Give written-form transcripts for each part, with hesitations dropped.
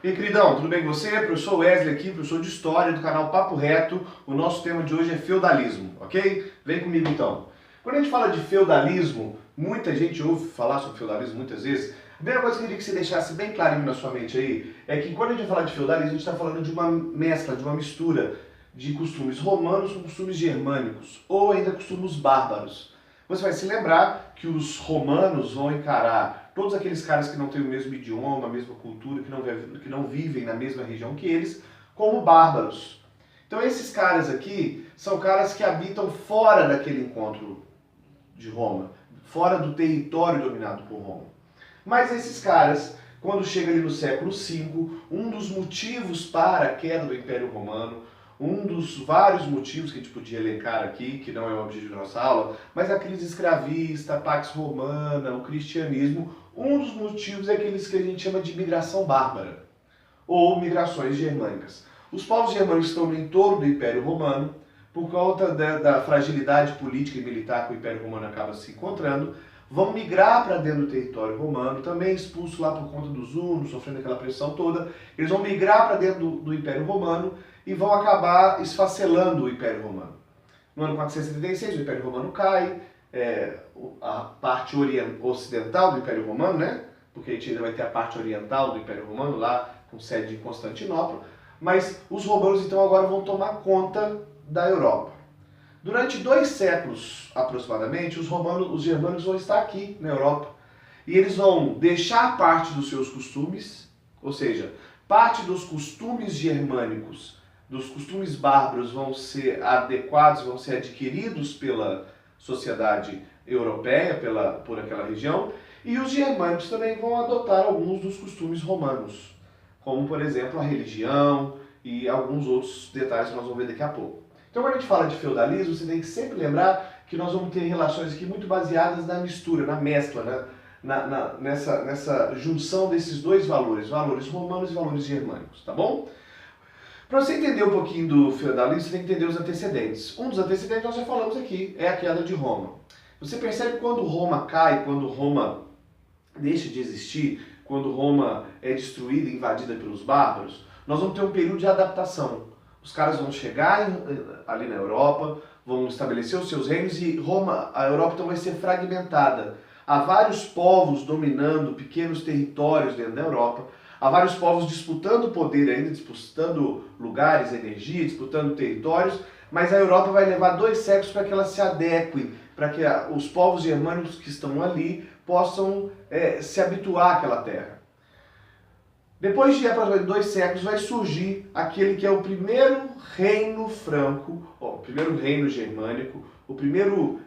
E aí, queridão, tudo bem com você? Professor Wesley aqui, professor de História do canal Papo Reto. O nosso tema de hoje é feudalismo, ok? Vem comigo então. Quando a gente fala de feudalismo, muita gente ouve falar sobre feudalismo muitas vezes. A primeira coisa que eu queria que você deixasse bem clarinho na sua mente aí é que quando a gente fala de feudalismo, a gente está falando de uma mescla, de uma mistura de costumes romanos com costumes germânicos, ou ainda costumes bárbaros. Você vai se lembrar que os romanos vão encarar todos aqueles caras que não têm o mesmo idioma, a mesma cultura, que não vivem na mesma região que eles, como bárbaros. Então esses caras aqui são caras que habitam fora daquele encontro de Roma, fora do território dominado por Roma. Mas esses caras, quando chega ali no século V, um dos motivos para a queda do Império Romano, um dos vários motivos que a gente podia elencar aqui, que não é o objetivo da nossa aula, mas a crise escravista, a Pax Romana, o cristianismo, um dos motivos é aqueles que a gente chama de migração bárbara, ou migrações germânicas. Os povos germânicos estão no entorno do Império Romano, por conta da fragilidade política e militar que o Império Romano acaba se encontrando, vão migrar para dentro do território romano, também expulsos lá por conta dos hunos, sofrendo aquela pressão toda. Eles vão migrar para dentro do Império Romano e vão acabar esfacelando o Império Romano. No ano 476 o Império Romano cai, a parte ocidental do Império Romano, né? Porque a gente ainda vai ter a parte oriental do Império Romano, lá com sede em Constantinopla, mas os romanos então agora vão tomar conta da Europa. Durante 2 séculos, aproximadamente, os germânicos vão estar aqui na Europa. E eles vão deixar parte dos seus costumes, ou seja, parte dos costumes germânicos, dos costumes bárbaros vão ser adequados, vão ser adquiridos pela sociedade europeia, por aquela região, e os germânicos também vão adotar alguns dos costumes romanos, como, por exemplo, a religião e alguns outros detalhes que nós vamos ver daqui a pouco. Então, quando a gente fala de feudalismo, você tem que sempre lembrar que nós vamos ter relações aqui muito baseadas na mistura, na mescla, nessa junção desses dois valores romanos e valores germânicos, tá bom? Para você entender um pouquinho do feudalismo, você tem que entender os antecedentes. Um dos antecedentes nós já falamos aqui, é a queda de Roma. Você percebe que quando Roma cai, quando Roma deixa de existir, quando Roma é destruída e invadida pelos bárbaros, nós vamos ter um período de adaptação. Os caras vão chegar ali na Europa, vão estabelecer os seus reinos e a Europa então vai ser fragmentada. Há vários povos dominando pequenos territórios dentro da Europa, há vários povos disputando poder ainda, disputando lugares, energia, disputando territórios, mas a Europa vai levar 2 séculos para que ela se adeque, para que os povos germânicos que estão ali possam se habituar àquela terra. Depois de aproximadamente 2 séculos vai surgir aquele que é o primeiro reino franco, o primeiro reino germânico, o primeiro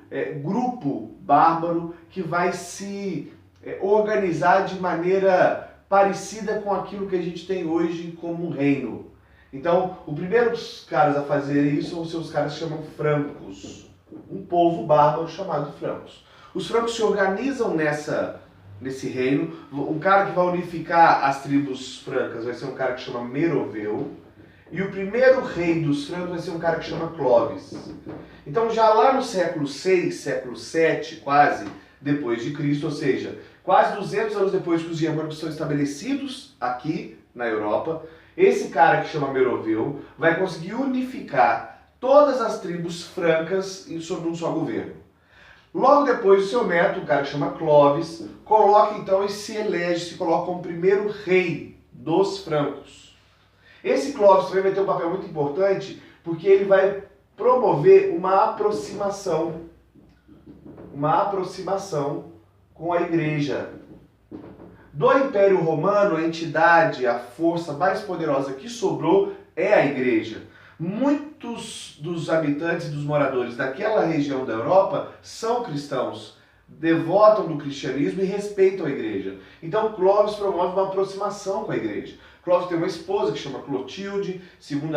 grupo bárbaro que vai se organizar de maneira parecida com aquilo que a gente tem hoje como um reino. Então, os primeiros caras a fazer isso vão ser os caras que chamam francos, um povo bárbaro chamado francos. Os francos se organizam nesse reino. Um cara que vai unificar as tribos francas vai ser um cara que chama Meroveu, e o primeiro rei dos francos vai ser um cara que chama Clovis. Então já lá no século VI, século VII, quase, depois de Cristo, ou seja, quase 200 anos depois que os germânicos são estabelecidos aqui na Europa, esse cara que chama Meroveu vai conseguir unificar todas as tribos francas sob um só governo. Logo depois, o seu neto, o cara que chama Clovis, coloca então e se coloca como primeiro rei dos francos. Esse Clovis também vai ter um papel muito importante, porque ele vai promover uma aproximação com a igreja. Do Império Romano, a entidade, a força mais poderosa que sobrou é a igreja. Muitos dos habitantes e dos moradores daquela região da Europa são cristãos, devotam do cristianismo e respeitam a igreja. Então Clovis promove uma aproximação com a igreja. Clovis tem uma esposa que chama Clotilde, segundo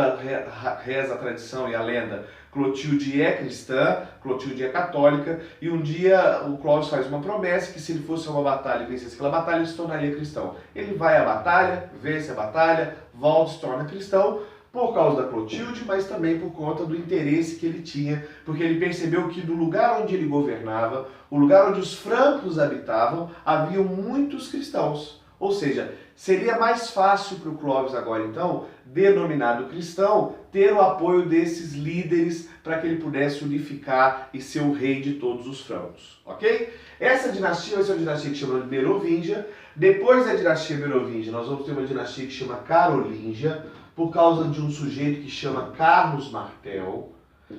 reza a tradição e a lenda, Clotilde é cristã, Clotilde é católica, e um dia o Clovis faz uma promessa que se ele fosse a uma batalha e vencesse aquela batalha, ele se tornaria cristão. Ele vai à batalha, vence a batalha, volta e se torna cristão, por causa da Clotilde, mas também por conta do interesse que ele tinha, porque ele percebeu que do lugar onde ele governava, o lugar onde os francos habitavam, haviam muitos cristãos. Ou seja, seria mais fácil para o Clóvis agora, então, denominado cristão, ter o apoio desses líderes para que ele pudesse unificar e ser o rei de todos os francos, ok? Essa dinastia vai ser uma dinastia que chama de Merovingia. Depois da dinastia Merovingia, nós vamos ter uma dinastia que chama Carolíngia, por causa de um sujeito que chama Carlos Martel.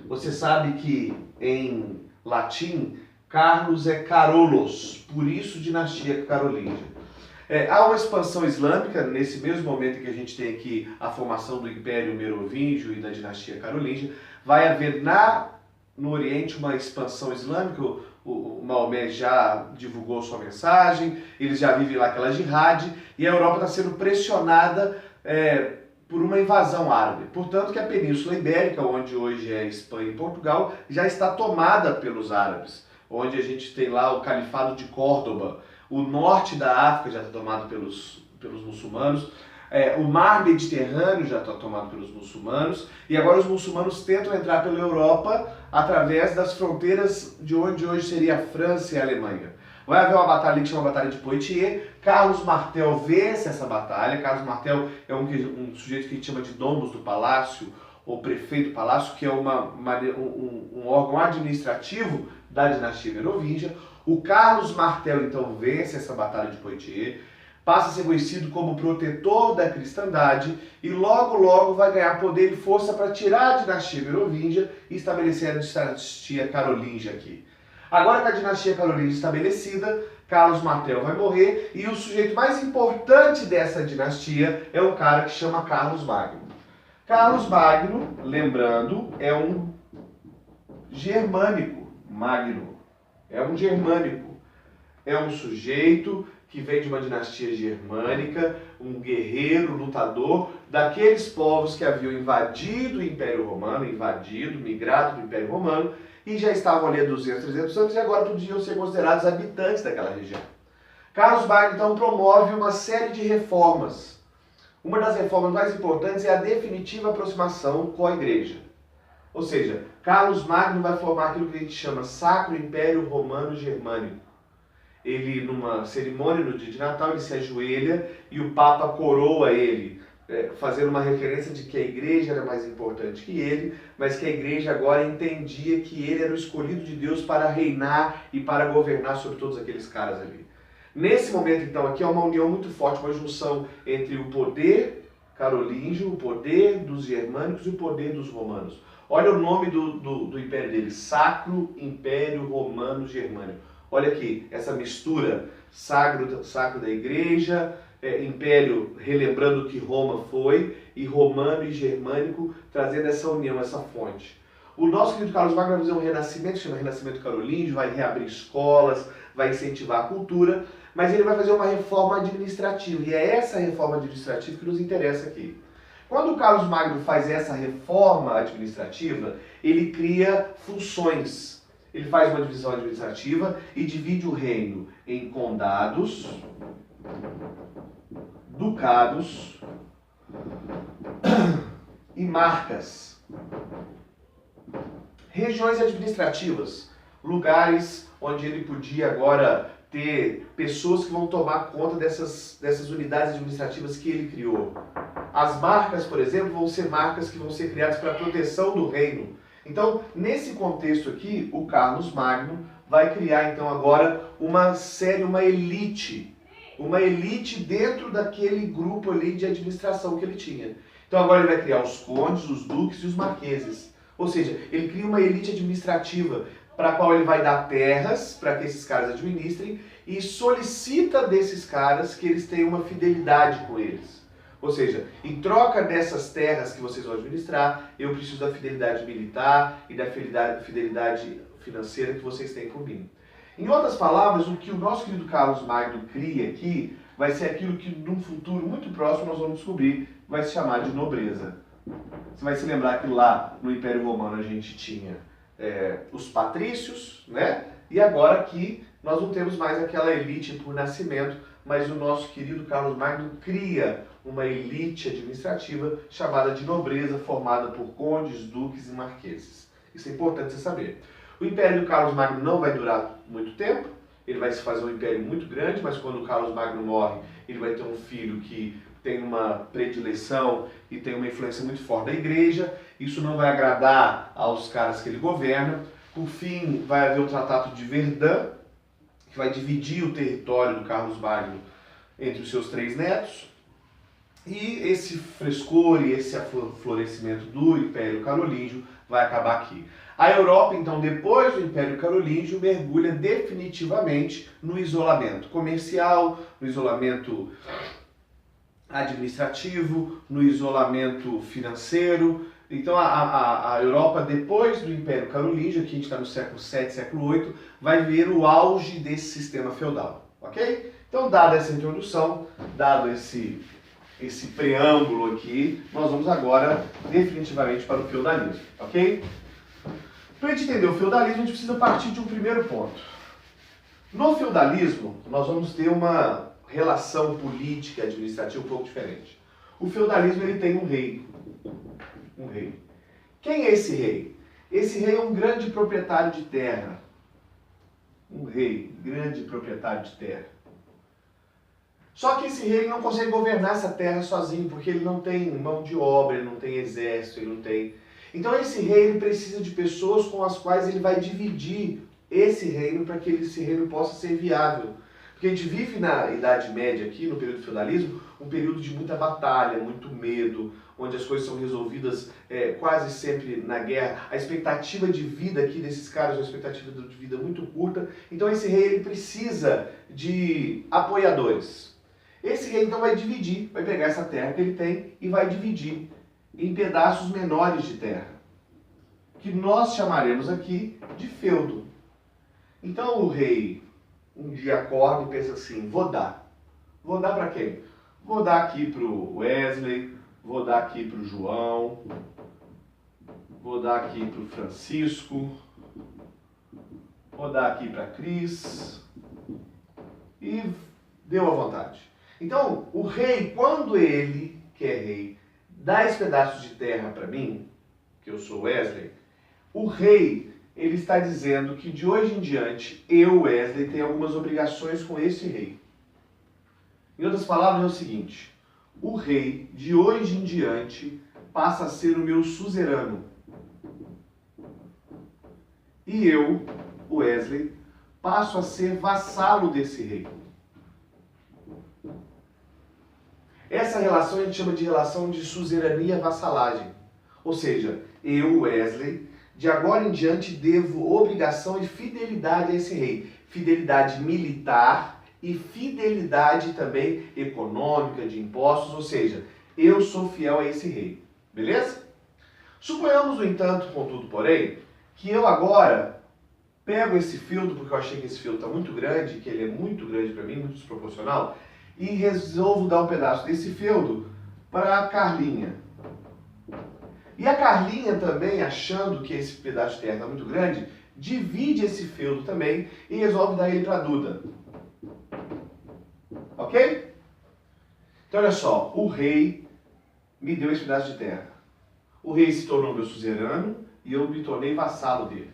Você sabe que em latim, Carlos é Carolos, por isso dinastia carolíngia. Há uma expansão islâmica, nesse mesmo momento em que a gente tem aqui a formação do Império Merovingio e da dinastia carolíngia, vai haver no Oriente uma expansão islâmica. O Maomé já divulgou sua mensagem, eles já vivem lá aquela jihad, e a Europa está sendo pressionada por uma invasão árabe. Portanto, que a Península Ibérica, onde hoje é Espanha e Portugal, já está tomada pelos árabes, onde a gente tem lá o Califado de Córdoba. O norte da África já está tomado pelos muçulmanos, o mar Mediterrâneo já está tomado pelos muçulmanos, e agora os muçulmanos tentam entrar pela Europa através das fronteiras de onde hoje seria a França e a Alemanha. Vai haver uma batalha que chama Batalha de Poitiers. Carlos Martel vence essa batalha. Carlos Martel é um sujeito que a gente chama de domus do palácio, ou prefeito do palácio, que é um órgão administrativo da dinastia Merovingia. O Carlos Martel, então, vence essa Batalha de Poitiers, passa a ser conhecido como protetor da cristandade e logo, logo vai ganhar poder e força para tirar a dinastia Merovingia e estabelecer a dinastia carolíngia aqui. Agora que a dinastia carolíngia estabelecida, Carlos Martel vai morrer e o sujeito mais importante dessa dinastia é um cara que chama Carlos Magno. Carlos Magno, lembrando, é um germânico. Magno é um germânico. É um sujeito que vem de uma dinastia germânica, um guerreiro, lutador, daqueles povos que haviam invadido o Império Romano, migrado do Império Romano, e já estavam ali há 200, 300 anos e agora podiam ser considerados habitantes daquela região. Carlos Magno, então, promove uma série de reformas. Uma das reformas mais importantes é a definitiva aproximação com a Igreja. Ou seja, Carlos Magno vai formar aquilo que a gente chama Sacro Império Romano Germânico. Ele, numa cerimônia no dia de Natal, ele se ajoelha e o Papa coroa ele, fazendo uma referência de que a Igreja era mais importante que ele, mas que a Igreja agora entendia que ele era o escolhido de Deus para reinar e para governar sobre todos aqueles caras ali. Nesse momento, então, aqui é uma união muito forte, uma junção entre o poder carolíngio, o poder dos germânicos e o poder dos romanos. Olha o nome do império dele, Sacro Império Romano Germânico. Olha aqui, essa mistura sacro da igreja, império relembrando que Roma foi, e romano e germânico trazendo essa união, essa fonte. O nosso querido Carlos Magno vai fazer um renascimento, chama Renascimento Carolíngio, vai reabrir escolas, vai incentivar a cultura, mas ele vai fazer uma reforma administrativa, e é essa reforma administrativa que nos interessa aqui. Quando o Carlos Magno faz essa reforma administrativa, ele cria funções. Ele faz uma divisão administrativa e divide o reino em condados, ducados e marcas. Regiões administrativas, lugares onde ele podia agora ter pessoas que vão tomar conta dessas unidades administrativas que ele criou. As marcas, por exemplo, vão ser marcas que vão ser criadas para a proteção do reino. Então, nesse contexto aqui, o Carlos Magno vai criar então agora uma elite dentro daquele grupo ali de administração que ele tinha. Então agora ele vai criar os condes, os duques e os marqueses. Ou seja, ele cria uma elite administrativa para a qual ele vai dar terras para que esses caras administrem e solicita desses caras que eles tenham uma fidelidade com eles. Ou seja, em troca dessas terras que vocês vão administrar, eu preciso da fidelidade militar e da fidelidade financeira que vocês têm por mim. Em outras palavras, o que o nosso querido Carlos Magno cria aqui vai ser aquilo que, num futuro muito próximo, nós vamos descobrir, vai se chamar de nobreza. Você vai se lembrar que lá no Império Romano a gente tinha os patrícios, né? E agora aqui nós não temos mais aquela elite por nascimento, mas o nosso querido Carlos Magno cria uma elite administrativa chamada de nobreza, formada por condes, duques e marqueses. Isso é importante você saber. O Império do Carlos Magno não vai durar muito tempo, ele vai se fazer um império muito grande, mas quando o Carlos Magno morre, ele vai ter um filho que tem uma predileção e tem uma influência muito forte da igreja. Isso não vai agradar aos caras que ele governa. Por fim, vai haver o Tratado de Verdun, que vai dividir o território do Carlos Magno entre os seus 3 netos. E esse frescor e esse florescimento do Império Carolíngio vai acabar aqui. A Europa, então, depois do Império Carolíngio, mergulha definitivamente no isolamento comercial, no isolamento administrativo, no isolamento financeiro. Então a Europa, depois do Império Carolíngio, aqui a gente está no século VII, século VIII, vai ver o auge desse sistema feudal, ok? Então, dada essa introdução, dado esse preâmbulo aqui, nós vamos agora definitivamente para o feudalismo, ok? Para a gente entender o feudalismo, a gente precisa partir de um primeiro ponto. No feudalismo, nós vamos ter uma relação política e administrativa um pouco diferente. O feudalismo, ele tem um rei. Um rei. Quem é esse rei? Esse rei é um grande proprietário de terra. Um rei, grande proprietário de terra. Só que esse rei não consegue governar essa terra sozinho, porque ele não tem mão de obra, ele não tem exército, ele não tem... Então esse rei, ele precisa de pessoas com as quais ele vai dividir esse reino para que esse reino possa ser viável. Porque a gente vive na Idade Média aqui, no período do feudalismo, um período de muita batalha, muito medo, onde as coisas são resolvidas quase sempre na guerra. A expectativa de vida aqui desses caras é uma expectativa de vida muito curta. Então esse rei, ele precisa de apoiadores. Esse rei então vai dividir, vai pegar essa terra que ele tem e vai dividir em pedaços menores de terra, que nós chamaremos aqui de feudo. Então o rei um dia acorda e pensa assim, vou dar. Vou dar para quem? Vou dar aqui para o Wesley, vou dar aqui para o João, vou dar aqui para o Francisco, vou dar aqui para a Cris, e deu à vontade. Então, o rei, quando ele, que é rei, dá esse pedaço de terra para mim, que eu sou Wesley, o rei, ele está dizendo que de hoje em diante, eu, Wesley, tenho algumas obrigações com esse rei. Em outras palavras, é o seguinte, o rei, de hoje em diante, passa a ser o meu suzerano. E eu, Wesley, passo a ser vassalo desse rei. Essa relação a gente chama de relação de suzerania-vassalagem. Ou seja, eu, Wesley, de agora em diante devo obrigação e fidelidade a esse rei. Fidelidade militar e fidelidade também econômica, de impostos, ou seja, eu sou fiel a esse rei. Beleza? Suponhamos, no entanto, contudo, porém, que eu agora pego esse feudo, porque eu achei que esse feudo está muito grande, que ele é muito grande para mim, muito desproporcional, e resolvo dar um pedaço desse feudo para a Carlinha. E a Carlinha também, achando que esse pedaço de terra está muito grande, divide esse feudo também e resolve dar ele para a Duda. Ok? Então olha só, o rei me deu esse pedaço de terra. O rei se tornou meu suzerano e eu me tornei vassalo dele.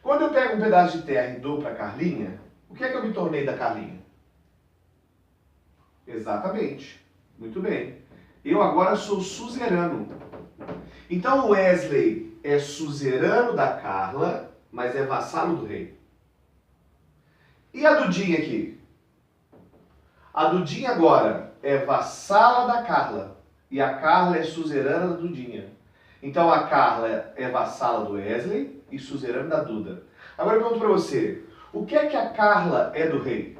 Quando eu pego um pedaço de terra e dou para a Carlinha, o que é que eu me tornei da Carlinha? Exatamente. Muito bem. Eu agora sou suzerano. Então o Wesley é suzerano da Carla, mas é vassalo do rei. E a Dudinha aqui? A Dudinha agora é vassala da Carla. E a Carla é suzerana da Dudinha. Então a Carla é vassala do Wesley e suzerana da Duda. Agora eu pergunto para você, o que é que a Carla é do rei?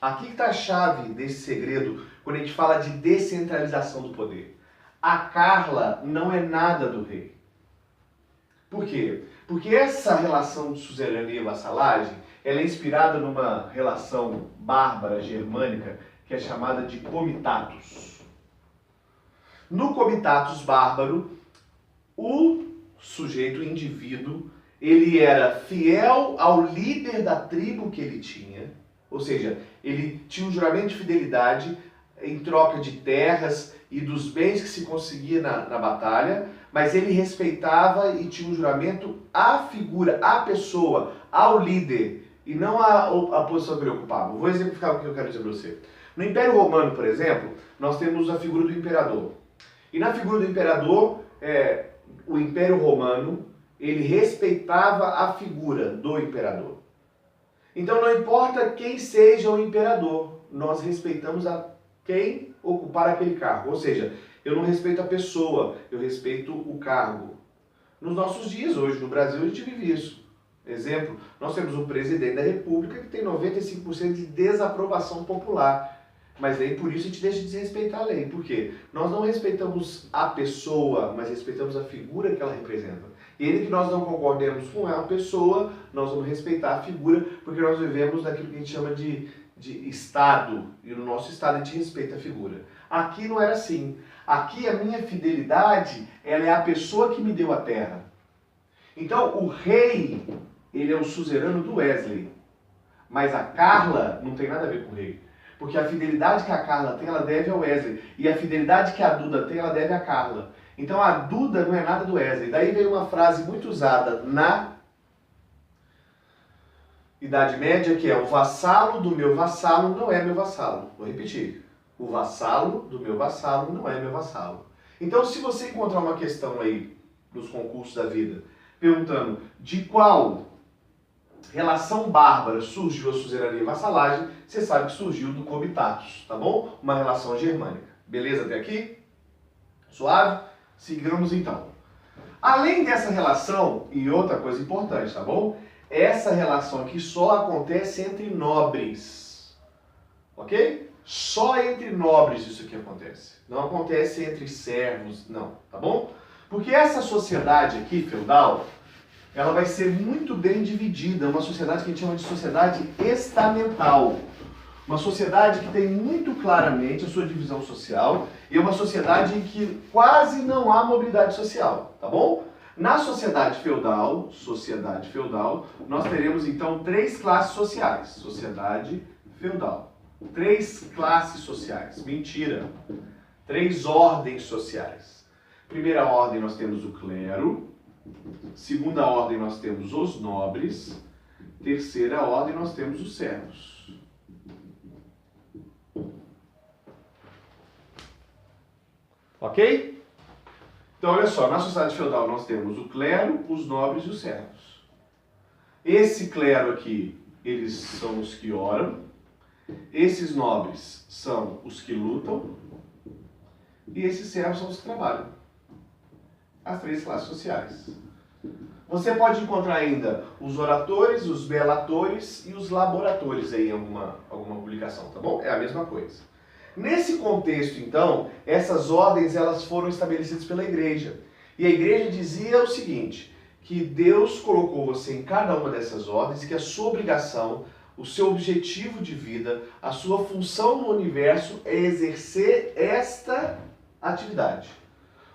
Aqui está a chave desse segredo quando a gente fala de descentralização do poder. A Carla não é nada do rei. Por quê? Porque essa relação de suzerania e vassalagem, ela é inspirada numa relação bárbara, germânica, que é chamada de comitatus. No comitatus bárbaro, o sujeito, o indivíduo, ele era fiel ao líder da tribo que ele tinha, ou seja, ele tinha um juramento de fidelidade em troca de terras e dos bens que se conseguia na batalha, mas ele respeitava e tinha um juramento à figura, à pessoa, ao líder. e não a posição que ele ocupava. Vou exemplificar o que eu quero dizer para você. No Império Romano, por exemplo, nós temos a figura do imperador. E na figura do imperador, o Império Romano, ele respeitava a figura do imperador. Então não importa quem seja o imperador, nós respeitamos a quem ocupar aquele cargo. Ou seja, eu não respeito a pessoa, eu respeito o cargo. Nos nossos dias, hoje no Brasil, a gente vive isso. Exemplo, nós temos um presidente da República que tem 95% de desaprovação popular. Mas nem por isso a gente deixa de desrespeitar a lei. Por quê? Nós não respeitamos a pessoa, mas respeitamos a figura que ela representa. E ele que nós não concordemos com a pessoa, nós vamos respeitar a figura, porque nós vivemos naquilo que a gente chama de Estado. E no nosso Estado a gente respeita a figura. Aqui não era assim. Aqui a minha fidelidade, ela é a pessoa que me deu a terra. Então o rei, ele é o suzerano do Wesley. Mas a Carla não tem nada a ver com o rei. Porque a fidelidade que a Carla tem, ela deve ao Wesley. E a fidelidade que a Duda tem, ela deve à Carla. Então a Duda não é nada do Wesley. Daí veio uma frase muito usada na Idade Média, que é: o vassalo do meu vassalo não é meu vassalo. Vou repetir. O vassalo do meu vassalo não é meu vassalo. Então se você encontrar uma questão aí nos concursos da vida, perguntando de qual relação bárbara surgiu a suzerania e vassalagem, você sabe que surgiu do comitatus, tá bom? Uma relação germânica. Beleza até aqui? Suave? Sigamos então. Além dessa relação, e outra coisa importante, tá bom? Essa relação aqui só acontece entre nobres. Ok? Só entre nobres isso aqui acontece. Não acontece entre servos, não, tá bom? Porque essa sociedade aqui, feudal, ela vai ser muito bem dividida. É uma sociedade que a gente chama de sociedade estamental. Uma sociedade que tem muito claramente a sua divisão social e é uma sociedade em que quase não há mobilidade social, tá bom? Na sociedade feudal, nós teremos então 3 classes sociais. Sociedade feudal. 3 classes sociais. Mentira. 3 ordens sociais. Primeira ordem nós temos o clero. Segunda ordem nós temos os nobres. Terceira ordem nós temos os servos. Ok? Então olha só, na sociedade feudal nós temos o clero, os nobres e os servos. Esse clero aqui, eles são os que oram. Esses nobres são os que lutam. E esses servos são os que trabalham. As 3 classes sociais. Você pode encontrar ainda os oratores, os belatores e os laboratores aí em alguma publicação, tá bom? É a mesma coisa. Nesse contexto, então, essas ordens elas foram estabelecidas pela igreja. E a igreja dizia o seguinte, que Deus colocou você em cada uma dessas ordens, que a sua obrigação, o seu objetivo de vida, a sua função no universo é exercer esta atividade.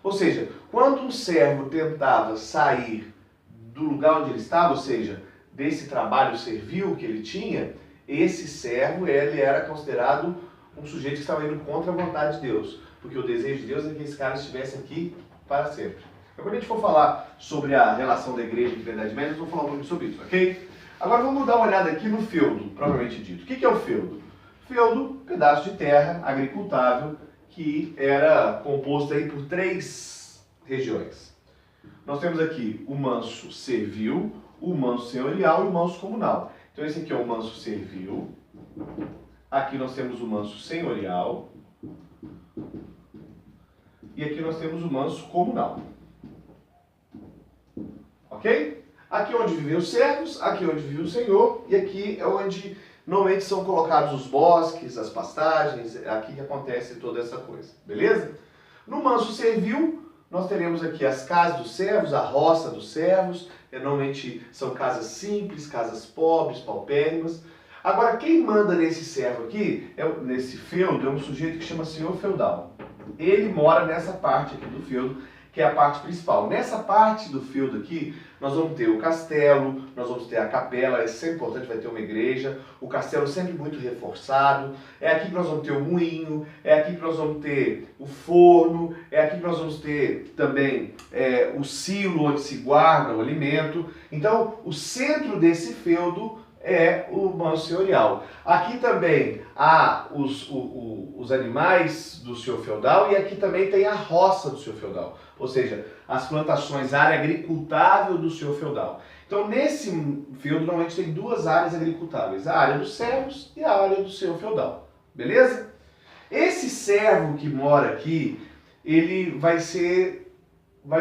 Ou seja, quando um servo tentava sair do lugar onde ele estava, ou seja, desse trabalho servil que ele tinha, esse servo ele era considerado um sujeito que estava indo contra a vontade de Deus. Porque o desejo de Deus é que esse cara estivesse aqui para sempre. Mas quando a gente for falar sobre a relação da igreja com a Idade Média, nós vamos falar um pouco sobre isso, ok? Agora vamos dar uma olhada aqui no feudo, propriamente dito. O que é o feudo? Feudo, pedaço de terra agricultável, que era composto aí por 3 regiões. Nós temos aqui o manso servil, o manso senhorial e o manso comunal. Então esse aqui é o manso servil. Aqui nós temos o manso senhorial. E aqui nós temos o manso comunal. Ok? Aqui é onde vivem os servos, aqui é onde vive o senhor, e aqui é onde normalmente são colocados os bosques, as pastagens, é aqui que acontece toda essa coisa. Beleza? No manso servil, nós teremos aqui as casas dos servos, a roça dos servos, normalmente são casas simples, casas pobres, paupérrimas. Agora, quem manda nesse servo aqui, nesse feudo, é um sujeito que chama senhor feudal. Ele mora nessa parte aqui do feudo, que é a parte principal. Nessa parte do feudo aqui, nós vamos ter o castelo, nós vamos ter a capela, é sempre importante, vai ter uma igreja, o castelo sempre muito reforçado, é aqui que nós vamos ter o moinho, é aqui que nós vamos ter o forno, é aqui que nós vamos ter também o silo onde se guarda o alimento. Então, o centro desse feudo é o manso senhorial. Aqui também há os animais do senhor feudal e aqui também tem a roça do senhor feudal, ou seja, as plantações, a área agricultável do senhor feudal. Então nesse feudo normalmente tem duas áreas agricultáveis, a área dos servos e a área do senhor feudal, beleza? Esse servo que mora aqui, ele vai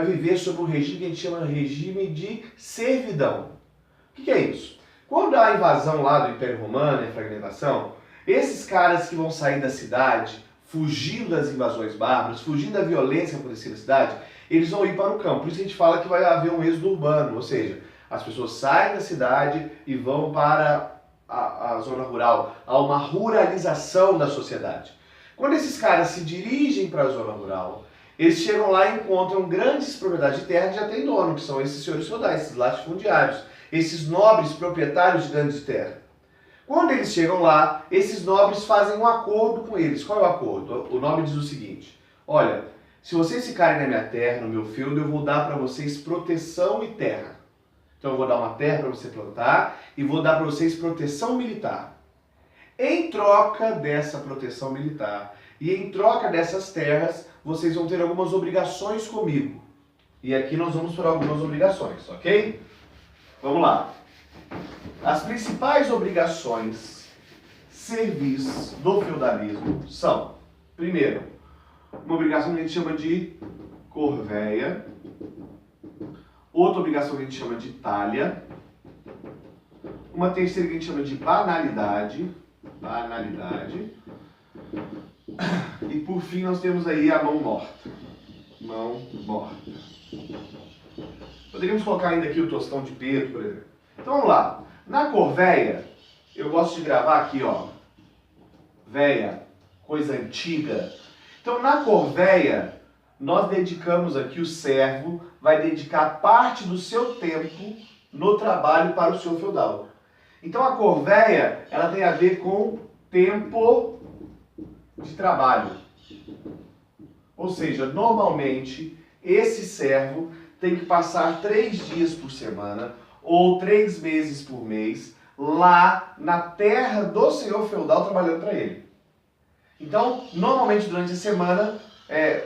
viver sob um regime que a gente chama de regime de servidão. O que é isso? Quando há a invasão lá do Império Romano e a fragmentação, esses caras que vão sair da cidade, fugindo das invasões bárbaras, fugindo da violência que acontecia na cidade, eles vão ir para o campo. Por isso a gente fala que vai haver um êxodo urbano, ou seja, as pessoas saem da cidade e vão para a zona rural. Há uma ruralização da sociedade. Quando esses caras se dirigem para a zona rural, eles chegam lá e encontram grandes propriedades de terra que já tem dono, que são esses senhores feudais, esses latifundiários, esses nobres proprietários de grandes terras. Quando eles chegam lá, esses nobres fazem um acordo com eles. Qual é o acordo? O nome diz o seguinte: olha, se vocês ficarem na minha terra, no meu feudo, eu vou dar para vocês proteção e terra. Então eu vou dar uma terra para você plantar e vou dar para vocês proteção militar. Em troca dessa proteção militar e em troca dessas terras, vocês vão ter algumas obrigações comigo. E aqui nós vamos por algumas obrigações, ok? Vamos lá. As principais obrigações servis do feudalismo são, primeiro, uma obrigação que a gente chama de corvéia, outra obrigação que a gente chama de talha, uma terceira que a gente chama de banalidade, e por fim nós temos aí a mão morta. Mão morta. Poderíamos colocar ainda aqui o tostão de Pedro, por exemplo. Então vamos lá. Na corvéia, eu gosto de gravar aqui, ó. Véia, coisa antiga. Então na corvéia, nós dedicamos aqui, o servo vai dedicar parte do seu tempo no trabalho para o senhor feudal. Então a corvéia, ela tem a ver com tempo de trabalho. Ou seja, normalmente, esse servo tem que passar 3 dias por semana ou 3 meses por mês lá na terra do senhor feudal trabalhando para ele. Então, normalmente durante a semana,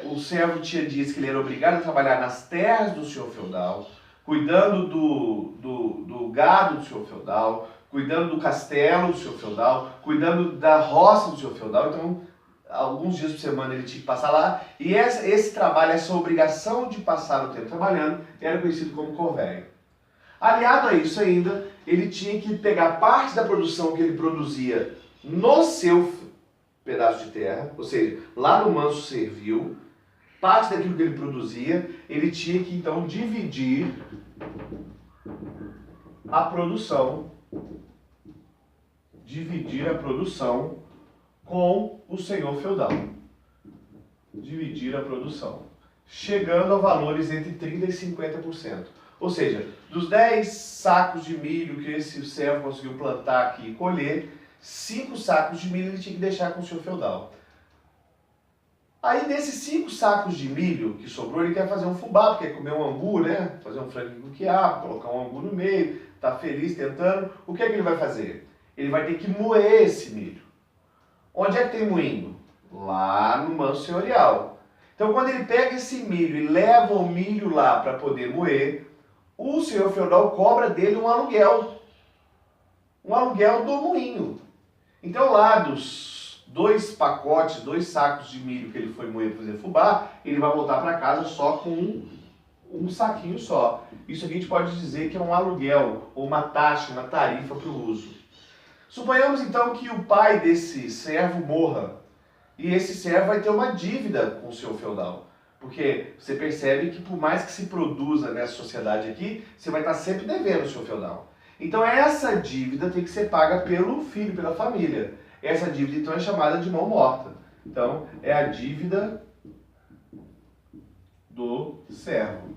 o servo tinha dias que ele era obrigado a trabalhar nas terras do senhor feudal, cuidando do gado do senhor feudal, cuidando do castelo do senhor feudal, cuidando da roça do senhor feudal. Então, alguns dias por semana ele tinha que passar lá, e esse trabalho, essa obrigação de passar o tempo trabalhando, era conhecido como corvéia. Aliado a isso ainda, ele tinha que pegar parte da produção que ele produzia no seu pedaço de terra, ou seja, lá no manso servil, parte daquilo que ele produzia, ele tinha que então dividir a produção com o senhor feudal. Dividir a produção, chegando a valores entre 30% e 50%. Ou seja, dos 10 sacos de milho que esse servo conseguiu plantar aqui e colher, 5 sacos de milho ele tinha que deixar com o senhor feudal. Aí desses 5 sacos de milho que sobrou, ele quer fazer um fubá, porque quer comer um angu, né? Fazer um franguinho com quiabo, colocar um angu no meio, tá feliz tentando. O que é que ele vai fazer? Ele vai ter que moer esse milho. Onde é que tem moinho? Lá no manso senhorial. Então quando ele pega esse milho e leva o milho lá para poder moer, o senhor feudal cobra dele um aluguel. Um aluguel do moinho. Então lá dos 2 pacotes, 2 sacos de milho que ele foi moer para fazer fubá, ele vai voltar para casa só com um saquinho só. Isso aqui a gente pode dizer que é um aluguel, ou uma taxa, uma tarifa para o uso. Suponhamos então que o pai desse servo morra, e esse servo vai ter uma dívida com o senhor feudal. Porque você percebe que por mais que se produza nessa sociedade aqui, você vai estar sempre devendo o senhor feudal. Então essa dívida tem que ser paga pelo filho, pela família. Essa dívida então é chamada de mão morta. Então é a dívida do servo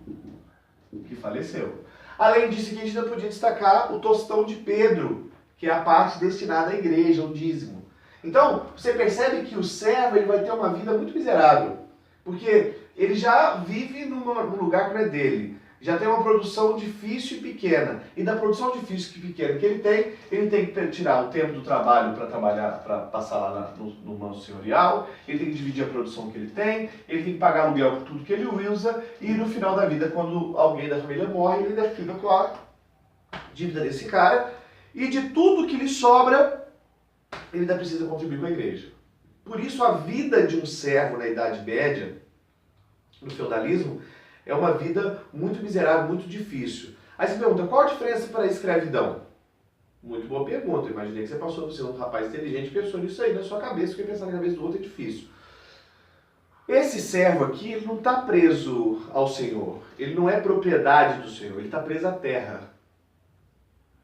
que faleceu. Além disso, aqui a gente ainda podia destacar o tostão de Pedro, que é a parte destinada à igreja, o dízimo. Então, você percebe que o servo ele vai ter uma vida muito miserável, porque ele já vive num lugar que não é dele. já tem uma produção difícil e pequena. E da produção difícil e pequena que ele tem que tirar o tempo do trabalho para trabalhar, para passar lá no manso senhorial, ele tem que dividir a produção que ele tem que pagar aluguel por tudo que ele usa, e no final da vida, quando alguém da família morre, ele ainda fica com a dívida desse cara, e de tudo que lhe sobra, ele ainda precisa contribuir com a igreja. Por isso, a vida de um servo na Idade Média, no feudalismo, é uma vida muito miserável, muito difícil. Aí você pergunta, qual a diferença para a escravidão? Muito boa pergunta. Eu imaginei que você passou por ser um rapaz inteligente e pensou nisso aí na sua cabeça, porque pensar na cabeça do outro é difícil. Esse servo aqui, ele não está preso ao Senhor. Ele não é propriedade do Senhor, ele está preso à terra.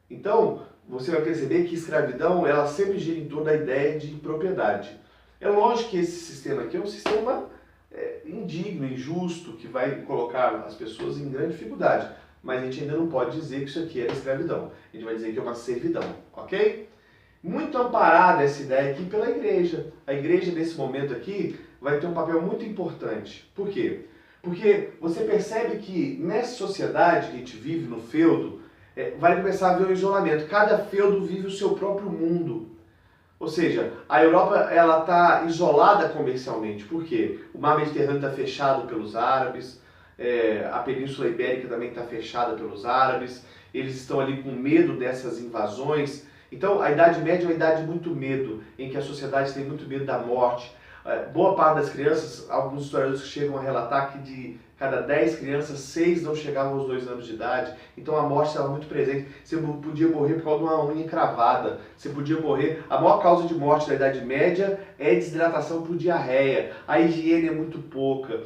Então, você vai perceber que a escravidão, ela sempre gira em torno da ideia de propriedade. É lógico que esse sistema aqui é um sistema indigno, injusto, que vai colocar as pessoas em grande dificuldade. Mas a gente ainda não pode dizer que isso aqui é escravidão. A gente vai dizer que é uma servidão, ok? Muito amparada essa ideia aqui pela igreja. A igreja, nesse momento aqui, vai ter um papel muito importante. Por quê? Porque você percebe que nessa sociedade que a gente vive, no feudo, vai começar a haver um isolamento. Cada feudo vive o seu próprio mundo. Ou seja, a Europa ela está isolada comercialmente. Por quê? O mar Mediterrâneo está fechado pelos árabes, a Península Ibérica também está fechada pelos árabes, eles estão ali com medo dessas invasões. Então, a Idade Média é uma idade de muito medo, em que a sociedade tem muito medo da morte. Boa parte das crianças, alguns historiadores chegam a relatar que de cada 10 crianças, 6 não chegavam aos 2 anos de idade. Então a morte estava muito presente. Você podia morrer por causa de uma unha encravada. Você podia morrer... A maior causa de morte da Idade Média é desidratação por diarreia. A higiene é muito pouca.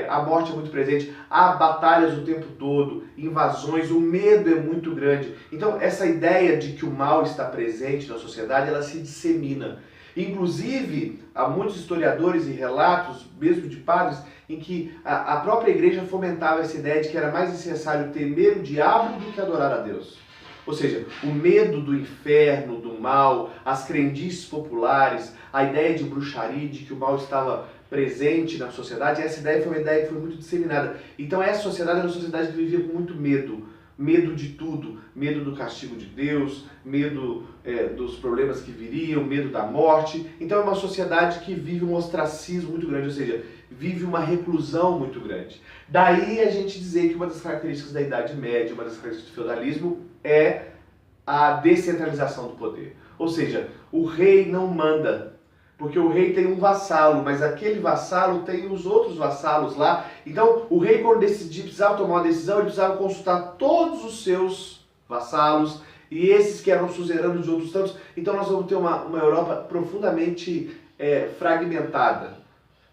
A morte é muito presente. Há batalhas o tempo todo, invasões, o medo é muito grande. Então essa ideia de que o mal está presente na sociedade, ela se dissemina. Inclusive, há muitos historiadores e relatos, mesmo de padres, em que a própria igreja fomentava essa ideia de que era mais necessário temer o diabo do que adorar a Deus. Ou seja, o medo do inferno, do mal, as crendices populares, a ideia de bruxaria, de que o mal estava presente na sociedade, essa ideia foi uma ideia que foi muito disseminada. Então essa sociedade era uma sociedade que vivia com muito medo. Medo de tudo, medo do castigo de Deus, medo dos problemas que viriam, medo da morte. Então é uma sociedade que vive um ostracismo muito grande, ou seja, vive uma reclusão muito grande. Daí a gente dizer que uma das características da Idade Média, uma das características do feudalismo é a descentralização do poder. Ou seja, o rei não manda, porque o rei tem um vassalo, mas aquele vassalo tem os outros vassalos lá. Então, o rei, quando precisava tomar uma decisão, ele precisava consultar todos os seus vassalos e esses que eram suzeranos de outros tantos. Então, nós vamos ter uma Europa profundamente fragmentada.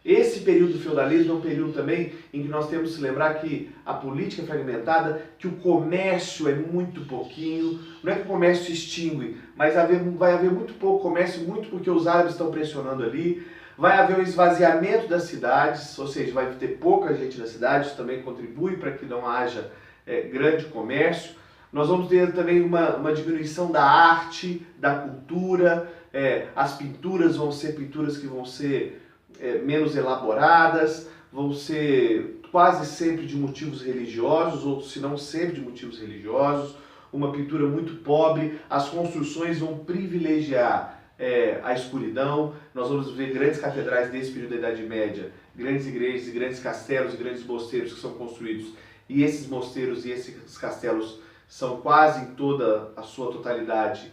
Esse período do feudalismo é um período também em que nós temos que se lembrar que a política é fragmentada, que o comércio é muito pouquinho. Não é que o comércio se extingue, mas vai haver muito pouco comércio, muito porque os árabes estão pressionando ali. Vai haver um esvaziamento das cidades, ou seja, vai ter pouca gente nas cidades, isso também contribui para que não haja grande comércio. Nós vamos ter também uma diminuição da arte, da cultura. As pinturas vão ser pinturas que vão ser menos elaboradas, vão ser quase sempre de motivos religiosos, ou se não sempre de motivos religiosos, uma pintura muito pobre. As construções vão privilegiar a escuridão. Nós vamos ver grandes catedrais desse período da Idade Média, grandes igrejas e grandes castelos e grandes mosteiros que são construídos, e esses mosteiros e esses castelos são quase em toda a sua totalidade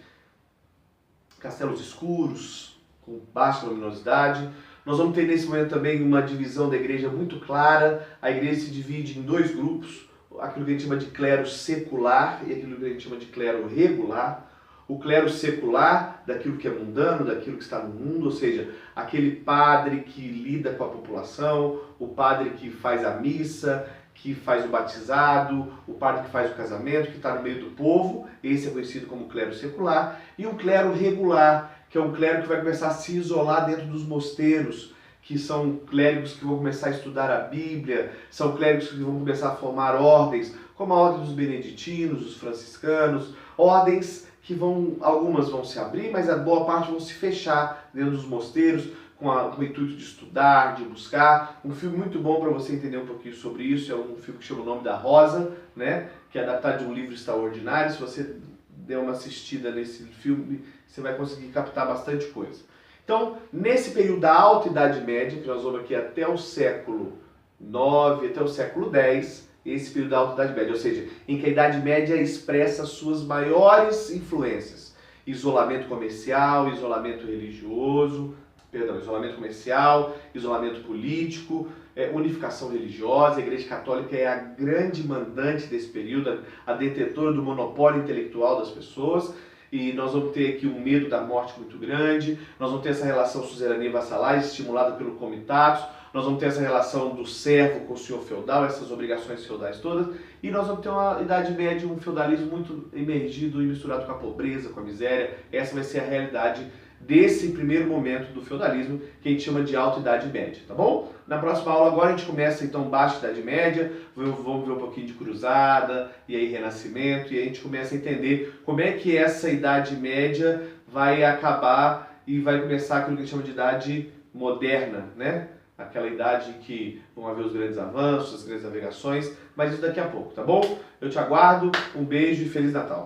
castelos escuros, com baixa luminosidade. Nós vamos ter nesse momento também uma divisão da igreja muito clara. A igreja se divide em 2 grupos, aquilo que a gente chama de clero secular e aquilo que a gente chama de clero regular. O clero secular, daquilo que é mundano, daquilo que está no mundo, ou seja, aquele padre que lida com a população, o padre que faz a missa, que faz o batizado, o padre que faz o casamento, que está no meio do povo. Esse é conhecido como clero secular. E o clero regular, que é um clero que vai começar a se isolar dentro dos mosteiros, que são clérigos que vão começar a estudar a Bíblia, são clérigos que vão começar a formar ordens, como a ordem dos beneditinos, dos franciscanos, ordens que algumas vão se abrir, mas a boa parte vão se fechar dentro dos mosteiros, com o intuito de estudar, de buscar. Um filme muito bom para você entender um pouquinho sobre isso, é um filme que chama O Nome da Rosa, né? Que é adaptado de um livro extraordinário. Se você der uma assistida nesse filme, você vai conseguir captar bastante coisa. Então, nesse período da Alta Idade Média, que nós vamos aqui até o século IX, até o século X, esse período da Alta Idade Média, ou seja, em que a Idade Média expressa suas maiores influências. Isolamento comercial, isolamento religioso, isolamento comercial, isolamento político, unificação religiosa. A Igreja Católica é a grande mandante desse período, a detetora do monopólio intelectual das pessoas. E nós vamos ter aqui um medo da morte muito grande, nós vamos ter essa relação suzerania vassalagem estimulada pelo comitatus, nós vamos ter essa relação do servo com o senhor feudal, essas obrigações feudais todas, e nós vamos ter uma Idade Média, um feudalismo muito emergido e misturado com a pobreza, com a miséria. Essa vai ser a realidade desse primeiro momento do feudalismo, que a gente chama de Alta Idade Média, tá bom? Na próxima aula agora a gente começa então Baixa Idade Média, vamos ver um pouquinho de Cruzada, e aí Renascimento, e a gente começa a entender como é que essa Idade Média vai acabar e vai começar aquilo que a gente chama de Idade Moderna, né? Aquela idade em que vão haver os grandes avanços, as grandes navegações, mas isso daqui a pouco, tá bom? Eu te aguardo, um beijo e Feliz Natal!